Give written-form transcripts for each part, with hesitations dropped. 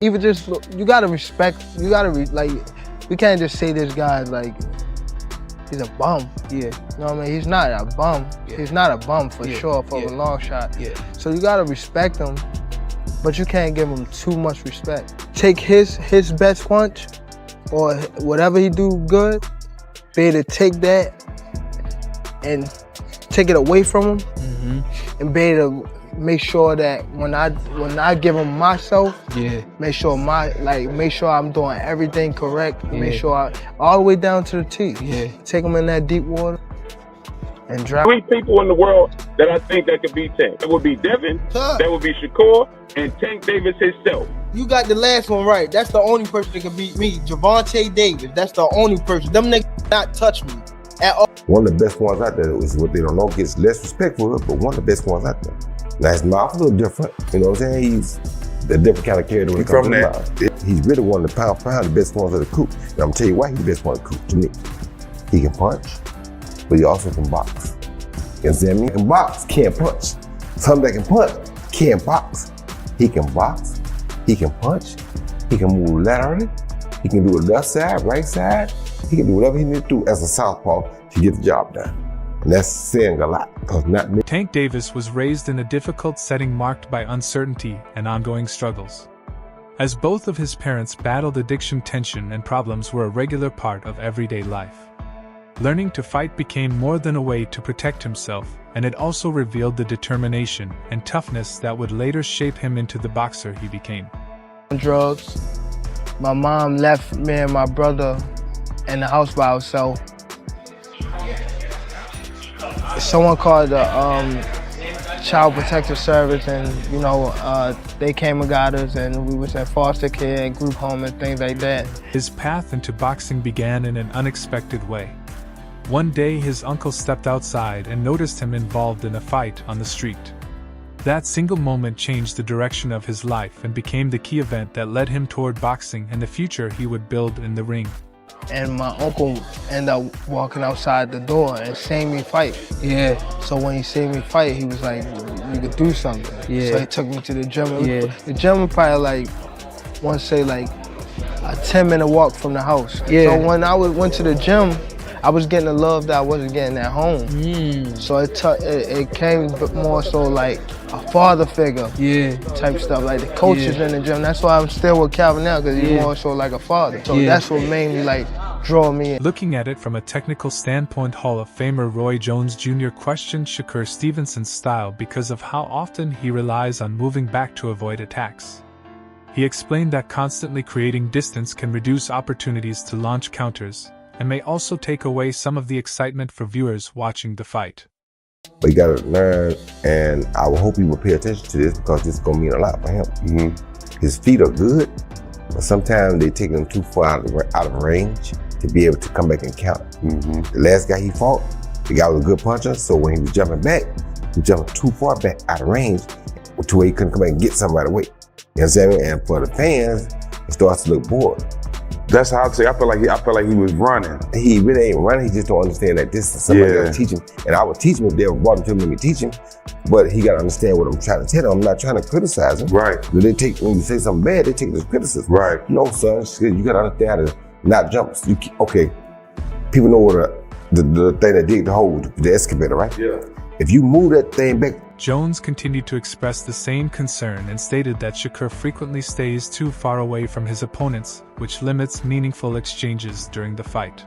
Even just, you gotta respect, like, we can't just say this guy's like, he's a bum. Yeah. You know what I mean? He's not a bum. Yeah. He's not a bum for sure, for a long shot. Yeah. So you gotta respect him, but you can't give him too much respect. Take his best punch, or whatever he do good, be able to take that and take it away from him, and be able to make sure that when I give him myself, make sure I'm doing everything correct, make sure all the way down to the T. Take him in that deep water and drop. 3 people in the world that I think that could beat Tank. That would be Devin, that would be Shakur, and Tank Davis himself. You got the last one right. That's the only person that can beat me, Gervonta Davis. That's the only person. Them niggas not touch me at all. One of the best ones out there is what they don't know, gets less respect for it, but one of the best ones out there. Now his mouth a little different, you know what I'm saying? He's a different kind of character when it comes to the mouth. He's really one of the pound for pound, the best ones of the coop. And I'm gonna tell you why he's the best one of the coop to me. He can punch, but he also can box. You understand me? He can box, can't punch. Some that can punch, can't box. He can box, he can punch, he can move laterally, he can do it left side, right side, he can do whatever he needs to do as a southpaw to get the job done. And that's saying a lot, because not me. Tank Davis was raised in a difficult setting marked by uncertainty and ongoing struggles. As both of his parents battled addiction, tension, and problems were a regular part of everyday life. Learning to fight became more than a way to protect himself, and it also revealed the determination and toughness that would later shape him into the boxer he became. Drugs. My mom left me and my brother in the house by herself. Someone called the Child Protective Service, and they came and got us, and we was in foster care and group home and things like that. His path into boxing began in an unexpected way. One day his uncle stepped outside and noticed him involved in a fight on the street. That single moment changed the direction of his life and became the key event that led him toward boxing and the future he would build in the ring. And my uncle ended up walking outside the door and seeing me fight. So when he seen me fight, he was like, you could do something. So he took me to the gym. The gym was probably like a 10-minute walk from the house. So when I went to the gym, I was getting the love that I wasn't getting at home. So it came more so like a father figure type stuff, like the coaches in the gym. That's why I'm still with Calvin now, because he's more so like a father. So that's what made me draw me in. Looking at it from a technical standpoint, Hall of Famer Roy Jones Jr. questioned Shakur Stevenson's style because of how often he relies on moving back to avoid attacks. He explained that constantly creating distance can reduce opportunities to launch counters, and may also take away some of the excitement for viewers watching the fight. But you gotta learn, and I will hope he will pay attention to this, because this is gonna mean a lot for him. His feet are good, but sometimes they take him too far out of range to be able to come back and count. The last guy he fought, the guy was a good puncher, so when he was jumping back, he was jumping too far back out of range to where he couldn't come back and get something right away. You understand me? And for the fans, it starts to look bored. That's how I say. I feel like he was running. He really ain't running. He just don't understand that this is somebody else teach him. And I would teach him if they brought him to me to teach him. But he got to understand what I'm trying to tell him. I'm not trying to criticize him. Right. When you say something bad, they take it as criticism. Right. No, son, you got to understand how to not jump. Okay, people know what the thing that dig the hole, the excavator, right? Yeah. If you move that thing back. Jones continued to express the same concern and stated that Shakur frequently stays too far away from his opponents, which limits meaningful exchanges during the fight.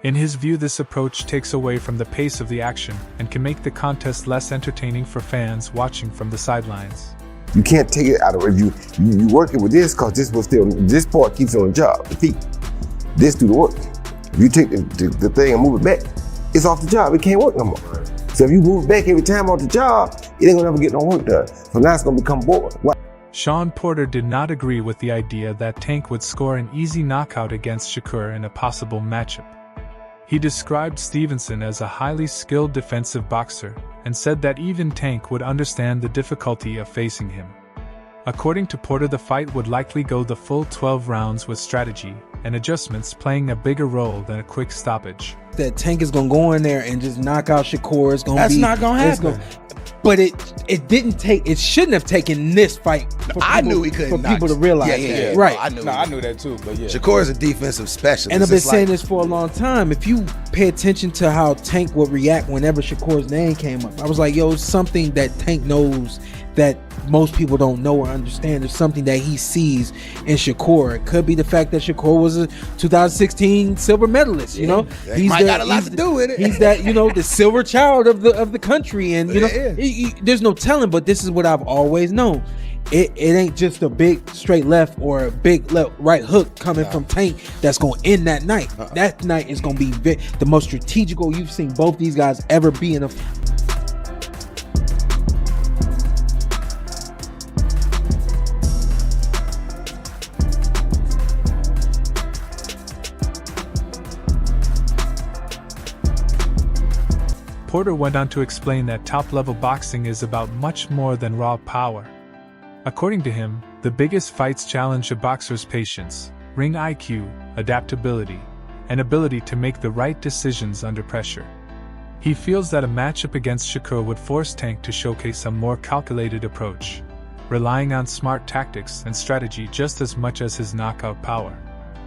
In his view, this approach takes away from the pace of the action and can make the contest less entertaining for fans watching from the sidelines. You can't take it out of review. You working with this, because this part keeps on the job, the feet. This do the work. If you take the thing and move it back, it's off the job. It can't work no more. So if you move back every time on the job, it ain't gonna ever get no work done. So now it's gonna become boring. Sean Porter did not agree with the idea that Tank would score an easy knockout against Shakur in a possible matchup. He described Stevenson as a highly skilled defensive boxer and said that even Tank would understand the difficulty of facing him. According to Porter, the fight would likely go the full 12 rounds with strategy, and adjustments playing a bigger role than a quick stoppage. That Tank is gonna go in there and just knock out Shakur. It's gonna That's not gonna happen. But it didn't take. It shouldn't have taken this fight. I knew he couldn't. For people to realize. Yeah. Right. I knew that too. But yeah, Shakur is a defensive specialist. And I've been saying this for a long time. If you pay attention to how Tank would react whenever Shakur's name came up, I was like, yo, it's something that Tank knows that most people don't know or understand. There's something that he sees in Shakur. It could be the fact that Shakur was a 2016 silver medalist. You know, he might got a lot to do with it. He's that, the silver child of the country, and there's no telling. But this is what I've always known. It ain't just a big straight left or a big right hook coming from Tank that's going to end that night. That night is going to be the most strategical you've seen both these guys ever be in a. Porter went on to explain that top-level boxing is about much more than raw power. According to him, the biggest fights challenge a boxer's patience, ring IQ, adaptability, and ability to make the right decisions under pressure. He feels that a matchup against Shakur would force Tank to showcase a more calculated approach, relying on smart tactics and strategy just as much as his knockout power.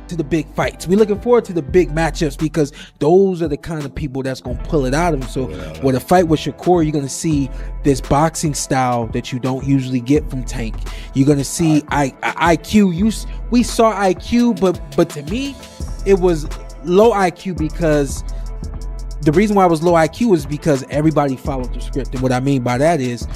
To the big fights. We're looking forward to the big matchups because those are the kind of people that's going to pull it out of him. So with a fight with Shakur, you're going to see this boxing style that you don't usually get from Tank. You're going to see IQ. We saw IQ, but to me, it was low IQ because the reason why it was low IQ is because everybody followed the script. And what I mean by that is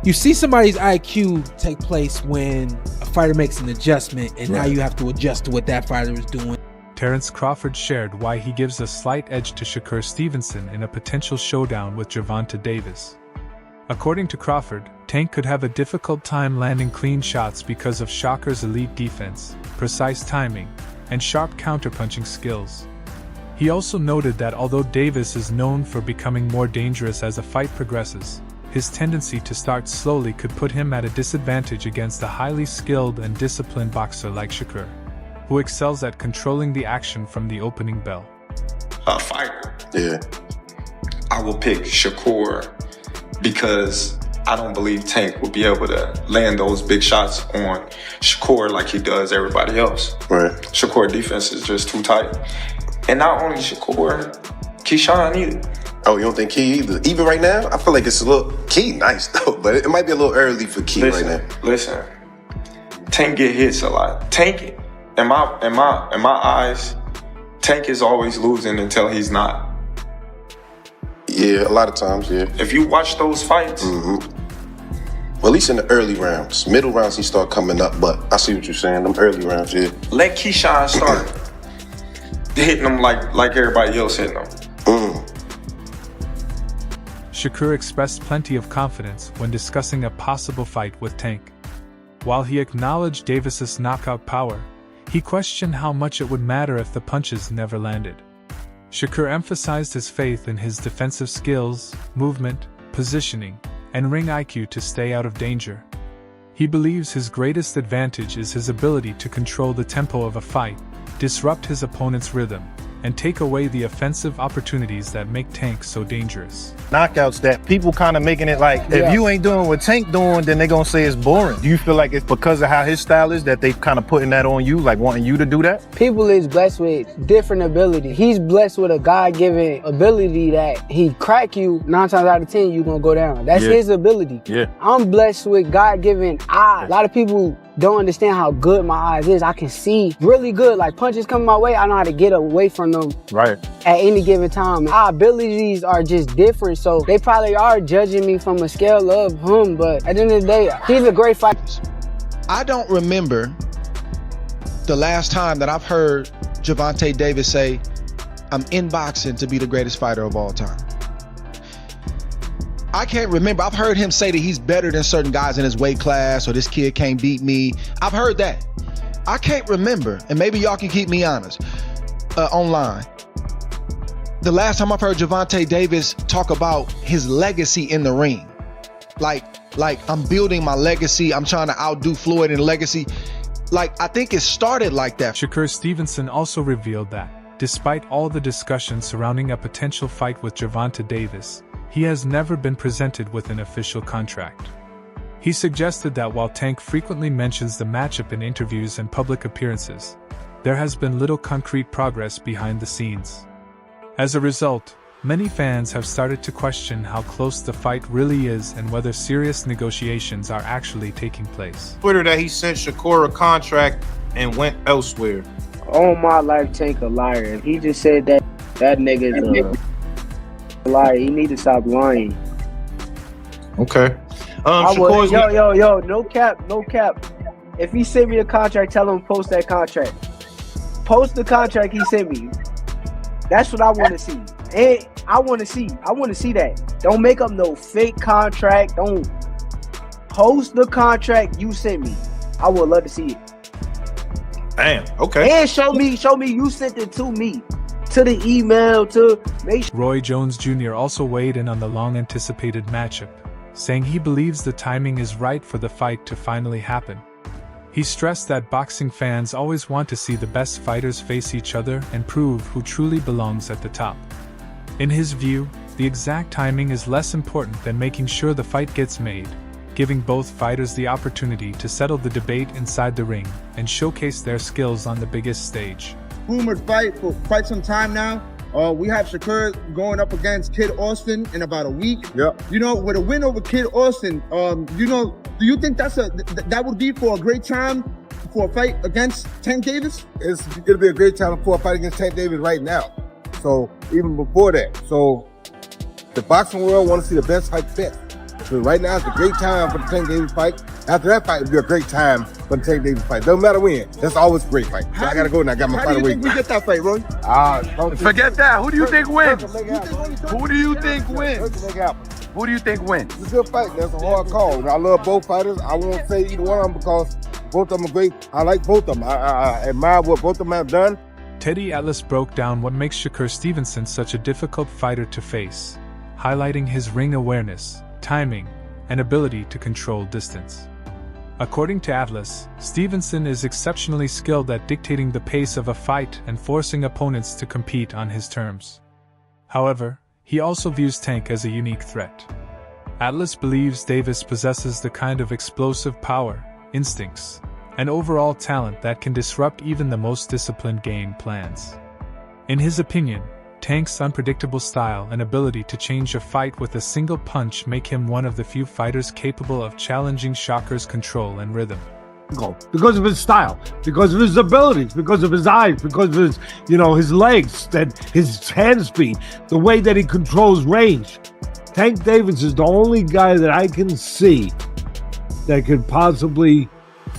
you see somebody's IQ take place when a fighter makes an adjustment, and now you have to adjust to what that fighter is doing. Terrence Crawford shared why he gives a slight edge to Shakur Stevenson in a potential showdown with Gervonta Davis. According to Crawford, Tank could have a difficult time landing clean shots because of Shakur's elite defense, precise timing, and sharp counterpunching skills. He also noted that although Davis is known for becoming more dangerous as a fight progresses, his tendency to start slowly could put him at a disadvantage against a highly skilled and disciplined boxer like Shakur, who excels at controlling the action from the opening bell. A fighter. Yeah. I will pick Shakur because I don't believe Tank will be able to land those big shots on Shakur like he does everybody else. Right. Shakur defense is just too tight. And not only Shakur, Keyshawn either. Oh, you don't think Key either? Even right now, I feel like it's a little Key nice though, but it might be a little early for Key right now. Listen, Tank get hits a lot. Tank, in my eyes, Tank is always losing until he's not. Yeah, a lot of times, yeah. If you watch those fights, well, at least in the early rounds, middle rounds he start coming up. But I see what you're saying. Them early rounds, yeah. Let Keyshawn start hitting them like everybody else hitting them. Shakur expressed plenty of confidence when discussing a possible fight with Tank. While he acknowledged Davis's knockout power, he questioned how much it would matter if the punches never landed. Shakur emphasized his faith in his defensive skills, movement, positioning, and ring IQ to stay out of danger. He believes his greatest advantage is his ability to control the tempo of a fight, disrupt his opponent's rhythm, and take away the offensive opportunities that make Tank so dangerous. Knockouts that people kind of making it like, if you ain't doing what Tank doing, then they gonna say it's boring. Do you feel like it's because of how his style is that they kind of putting that on you, like wanting you to do that? People is blessed with different ability. He's blessed with a God-given ability that he crack you 9 times out of 10, you gonna go down. That's his ability. Yeah. I'm blessed with God-given eyes. A lot of people don't understand how good my eyes is. I can see really good. Like punches coming my way, I know how to get away from them right at any given time. Our abilities are just different, so they probably are judging me from a scale of him, but at the end of the day, he's a great fighter. I don't remember the last time that I've heard Gervonta Davis say, I'm in boxing to be the greatest fighter of all time. I can't remember. I've heard him say that he's better than certain guys in his weight class, or this kid can't beat me. I've heard that. I can't remember, and maybe y'all can keep me honest online. The last time I've heard Gervonta Davis talk about his legacy in the ring. Like I'm building my legacy. I'm trying to outdo Floyd in legacy. Like, I think it started like that. Shakur Stevenson also revealed that, despite all the discussion surrounding a potential fight with Gervonta Davis, he has never been presented with an official contract. He suggested that while Tank frequently mentions the matchup in interviews and public appearances, there has been little concrete progress behind the scenes. As a result, many fans have started to question how close the fight really is and whether serious negotiations are actually taking place. Twitter that he sent Shakur a contract and went elsewhere. All my life, Tank a liar. If he just said that nigga's a liar, he need to stop lying. Okay. Yo, no cap. If he sent me a contract, tell him post that contract. Post the contract he sent me. That's what I want to see. And I want to see that. Don't make up no fake contract. Don't post the contract you sent me. I would love to see it. Damn. Okay. And show me you sent it to me. To the email, to make sure. Roy Jones Jr. also weighed in on the long-anticipated matchup, saying he believes the timing is right for the fight to finally happen. He stressed that boxing fans always want to see the best fighters face each other and prove who truly belongs at the top. In his view, the exact timing is less important than making sure the fight gets made, giving both fighters the opportunity to settle the debate inside the ring and showcase their skills on the biggest stage. Rumored fight for quite some time now. We have Shakur going up against Kid Austin in about a week. Yeah. You know, with a win over Kid Austin, do you think that would be for a great time for a fight against Tank Davis? It'll be a great time for a fight against Tank Davis right now. So even before that. So the boxing world want to see the best fight best. So right now it's a great time for the Tank Davis fight. After that fight, it'll be a great time for the Tank Davis fight. Doesn't matter when. That's always a great fight. So I gotta go now. I got my fight away. How do you think we get that fight, Roy? Forget that. Who do you think wins? Who do you think wins? Who do you think wins? It's a good fight. That's a hard call. I love both fighters. I won't say either one of them because both of them are great. I like both of them. I admire what both of them have done. Teddy Atlas broke down what makes Shakur Stevenson such a difficult fighter to face, highlighting his ring awareness, timing, and ability to control distance. According to Atlas, Stevenson is exceptionally skilled at dictating the pace of a fight and forcing opponents to compete on his terms. However, he also views Tank as a unique threat. Atlas believes Davis possesses the kind of explosive power, instincts, and overall talent that can disrupt even the most disciplined game plans. In his opinion, Tank's unpredictable style and ability to change a fight with a single punch make him one of the few fighters capable of challenging Shakur's control and rhythm. Because of his style, because of his abilities, because of his eyes, because of his, his legs, and his hand speed, the way that he controls range. Tank Davis is the only guy that I can see that could possibly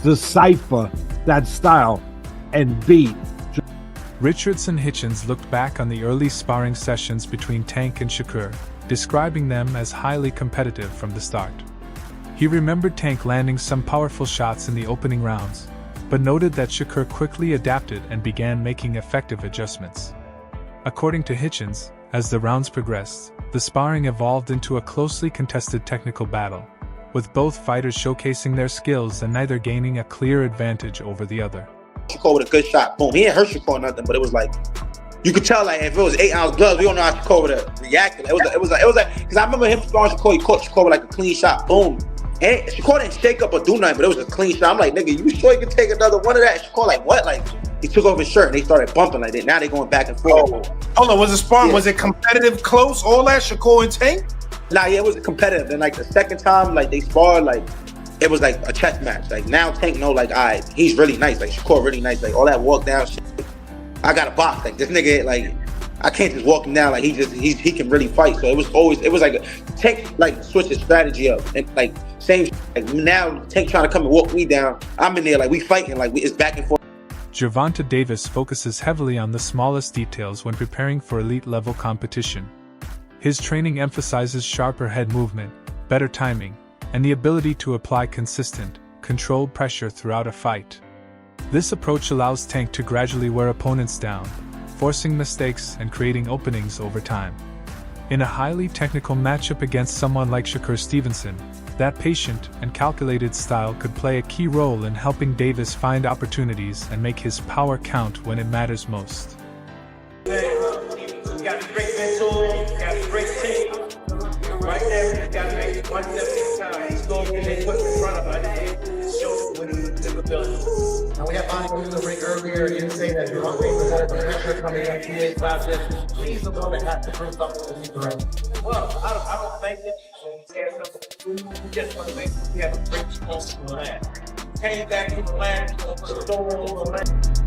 decipher that style and beat. Richardson Hitchens looked back on the early sparring sessions between Tank and Shakur, describing them as highly competitive from the start. He remembered Tank landing some powerful shots in the opening rounds, but noted that Shakur quickly adapted and began making effective adjustments. According to Hitchens, as the rounds progressed, the sparring evolved into a closely contested technical battle, with both fighters showcasing their skills and neither gaining a clear advantage over the other. Shakur with a good shot. Boom. He didn't hurt Shakur or nothing, but it was like, you could tell like if it was 8-ounce gloves, we don't know how Shakur would have reacted. It was like, because I remember him sparring Shakur, he caught Shakur with like a clean shot. Boom. And Shakur didn't shake up or do nothing, but it was a clean shot. I'm like, nigga, you sure you can take another one of that? Shakur like, what? Like, he took off his shirt and they started bumping like that. Now they going back and forth. Hold on, was it sparring? Yeah. Was it competitive, close, all that, Shakur and Tank? Nah, yeah, it was competitive. And like the second time, like they sparred, like it was like a chess match. Like now Tank know, like, all right, he's really nice. Like Shakur really nice. Like all that walk down shit. I got a box. Like this nigga, like I can't just walk him down. Like he can really fight. So it was like Tank like switch his strategy up and like same. Like now Tank trying to come and walk me down. I'm in there like we fighting. Like it's back and forth. Gervonta Davis focuses heavily on the smallest details when preparing for elite-level competition. His training emphasizes sharper head movement, better timing, and the ability to apply consistent, controlled pressure throughout a fight. This approach allows Tank to gradually wear opponents down, forcing mistakes and creating openings over time. In a highly technical matchup against someone like Shakur Stevenson, That patient and calculated style could play a key role in helping Davis find opportunities and make his power count when it matters most. You got a great mentor, you got a great team. Right there, you got to make it 1 step at a time. He's going to get put in front of us. Show what his ability. Now we have Bonnie in the ring earlier. You say that you're hungry for more pressure coming up 2 classes. He's the one that has to prove something to me, correct? Well, I don't think that we just want to make sure we have a great response to the land. Came back to the land, put the door over the land.